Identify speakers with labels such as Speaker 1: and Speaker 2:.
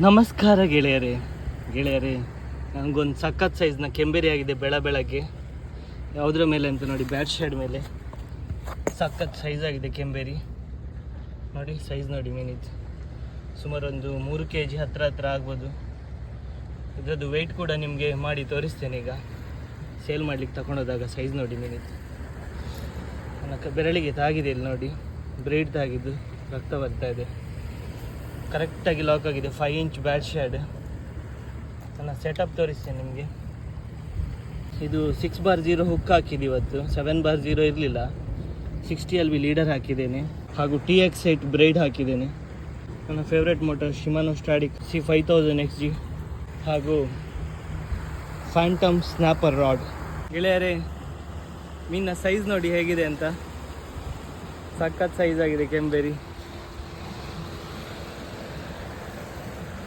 Speaker 1: ನಮಸ್ಕಾರ ಗೆಳೆಯರೇ. ನನಗೊಂದು ಸಖತ್ ಸೈಜ್ನ ಕೆಂಬೇರಿ ಆಗಿದೆ ಬೆಳಗ್ಗೆ. ಯಾವುದ್ರ ಮೇಲೆ ಅಂತ ನೋಡಿ, ಬ್ಯಾಟ್ ಶೇಡ್ ಮೇಲೆ ಸಖತ್ ಸೈಜ್ ಆಗಿದೆ ಕೆಂಬೇರಿ. ನೋಡಿ ಸೈಜ್ ನೋಡಿ ಮೀನಿದ್ದು, ಸುಮಾರು ಒಂದು 3 kg ಹತ್ರ ಆಗ್ಬೋದು. ಇದರದ್ದು ವೆಯ್ಟ್ ಕೂಡ ನಿಮಗೆ ಮಾಡಿ ತೋರಿಸ್ತೇನೆ. ಈಗ ಸೇಲ್ ಮಾಡ್ಲಿಕ್ಕೆ ತಗೊಂಡೋದಾಗ ಸೈಜ್ ನೋಡಿ ಮೀನಿದ್ದು. ನನ್ನ ಬೆರಳಿಗೆ ತಾಗಿದೆ ಇಲ್ಲಿ ನೋಡಿ, ಬ್ರೀಡ್ ತಾಗಿದ್ದು ರಕ್ತ ಬರ್ತಾ ಇದೆ. ಕರೆಕ್ಟಾಗಿ ಲಾಕ್ ಆಗಿದೆ. 5 inch ಬ್ಯಾಟ್ ಶೇಡ್. ನನ್ನ ಸೆಟಪ್ ತೋರಿಸ್ತೇನೆ ನಿಮಗೆ. ಇದು 6/0 ಹುಕ್ ಹಾಕಿದ್ದು ಇವತ್ತು. 7/0 ಇರಲಿಲ್ಲ. 60 LB ಲೀಡರ್ ಹಾಕಿದ್ದೇನೆ, ಹಾಗೂ TX8 ಬ್ರೈಡ್ ಹಾಕಿದ್ದೇನೆ. ನನ್ನ ಫೇವ್ರೆಟ್ ಮೋಟರ್ ಶಿಮಾನೋ ಸ್ಟ್ರಾಡಿಕ್ C5000 XG, ಹಾಗೂ ಫ್ಯಾಂಟಮ್ ಸ್ನ್ಯಾಪರ್ ರಾಡ್. ಗೆಳೆಯರೇ, ಮೀನಿನ ಸೈಜ್ ನೋಡಿ ಹೇಗಿದೆ ಅಂತ. ಸಖತ್ ಸೈಜ್ ಆಗಿದೆ ಕೆಂಬೇರಿ.